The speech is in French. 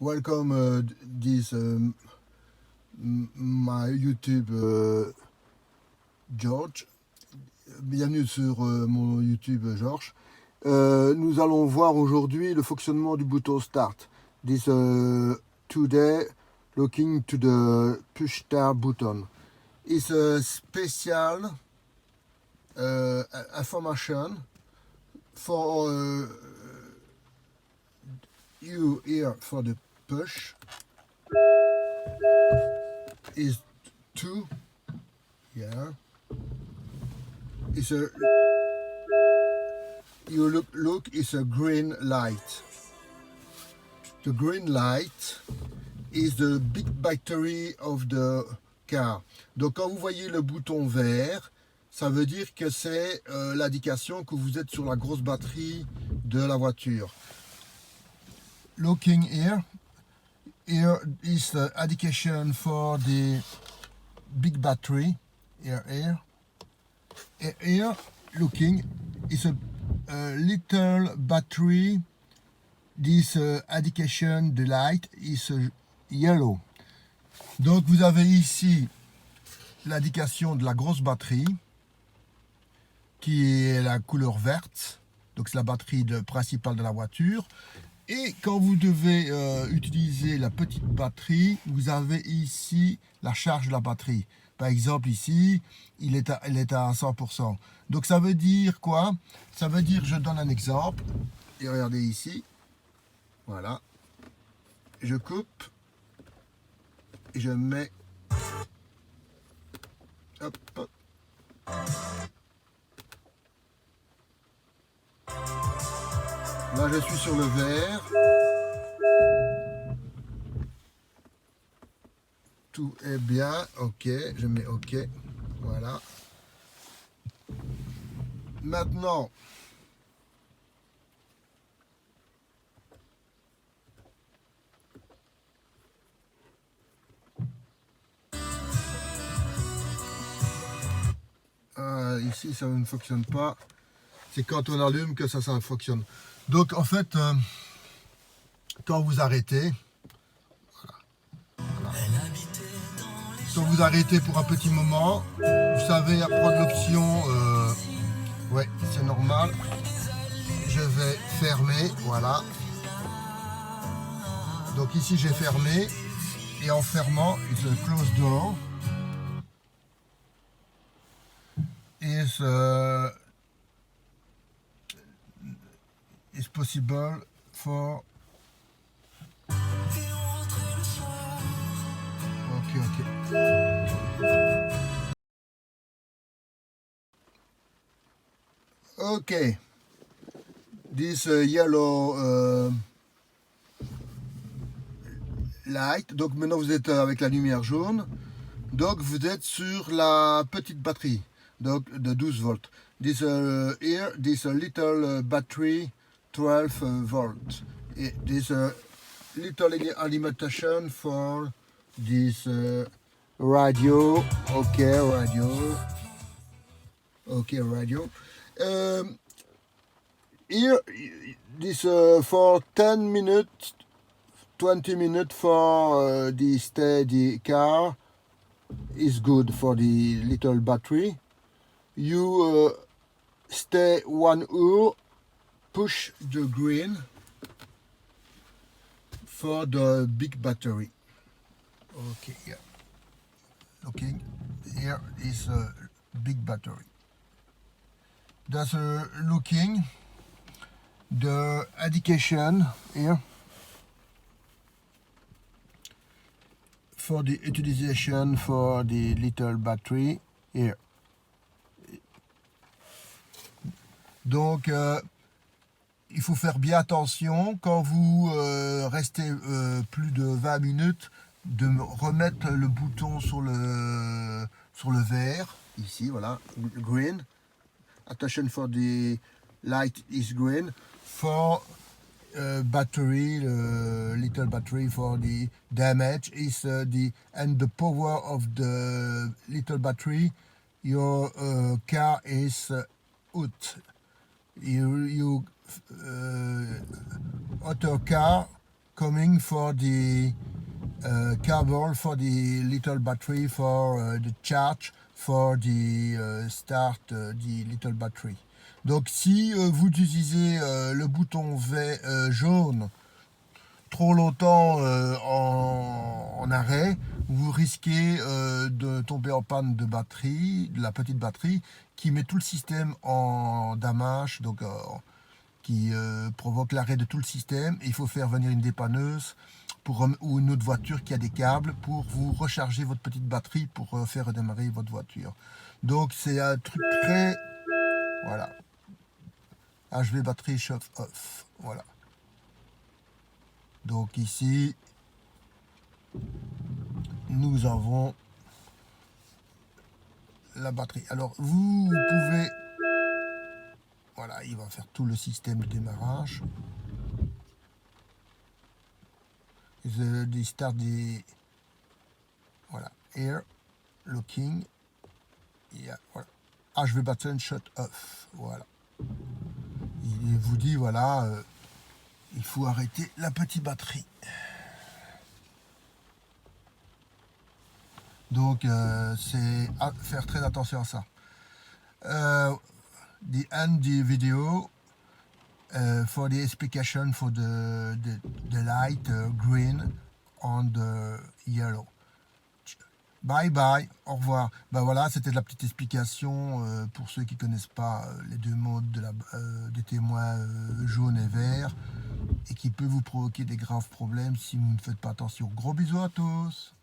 welcome this my YouTube George. Bienvenue sur mon YouTube George. Nous allons voir aujourd'hui le fonctionnement du bouton Start. This today looking to the push start button. It's a special information for you here for the push is 2 here. It's a you look it's a green light. The green light is the big battery of the car. Donc quand vous voyez le bouton vert, ça veut dire que c'est l'indication que vous êtes sur la grosse batterie de la voiture. Looking here is the indication for the big battery. Here. Looking is a little battery. This indication, the light is yellow. Donc vous avez ici l'indication de la grosse batterie qui est la couleur verte. Donc c'est la batterie principale de la voiture. Et quand vous devez utiliser la petite batterie, vous avez ici la charge de la batterie. Par exemple ici, elle est à 100%. Donc ça veut dire quoi? Ça veut dire, je donne un exemple. Et regardez ici. Voilà. Je coupe. Et je mets. Hop. Là, je suis sur le vert. Tout est bien. OK. Je mets OK. Voilà. Maintenant, ici, ça ne fonctionne pas. C'est quand on allume que ça fonctionne. Donc en fait, quand vous arrêtez, voilà. Quand vous arrêtez pour un petit moment, vous savez prendre l'option, ouais, c'est normal. Je vais fermer, voilà. Donc ici j'ai fermé, et en fermant, it's a close door. Is possible for OK. OK. This yellow light. Donc maintenant vous êtes avec la lumière jaune. Donc vous êtes sur la petite batterie. Donc de 12 volts. This here, this little battery 12 volts. This little alimentation for this radio. OK, radio. OK, radio. Here, this for 10 minutes, 20 minutes for the steady car is good for the little battery. You stay 1 hour, push the green for the big battery. Okay, yeah. Looking here is a big battery. That's looking the indication here for the utilization for the little battery here. Donc, il faut faire bien attention quand vous restez plus de 20 minutes de remettre le bouton sur le vert. Ici, voilà, green. Attention for the light is green. For battery, little battery for the damage is and the power of the little battery. Your car is out. You auto car coming for the cable for the little battery for the charge for the start the little battery. Donc si vous utilisez le bouton jaune trop longtemps en arrêt, vous risquez de tomber en panne de batterie, de la petite batterie, qui met tout le système en damage, donc qui provoque l'arrêt de tout le système. Et il faut faire venir une dépanneuse ou une autre voiture qui a des câbles pour vous recharger votre petite batterie pour faire redémarrer votre voiture. Donc c'est un truc très... Voilà. HV batterie shut off. Voilà. Donc ici, nous avons la batterie. Alors vous pouvez... Voilà, il va faire tout le système de démarrage. The start des... Voilà, air, locking. Yeah, voilà. HV button shut off. Voilà. Il vous dit, voilà, il faut arrêter la petite batterie. Donc, c'est à faire très attention à ça. The end the video for the explication for the light green on the yellow. Bye bye, au revoir. Ben voilà, c'était la petite explication pour ceux qui connaissent pas les deux modes des témoins jaune et vert et qui peut vous provoquer des graves problèmes si vous ne faites pas attention. Gros bisous à tous.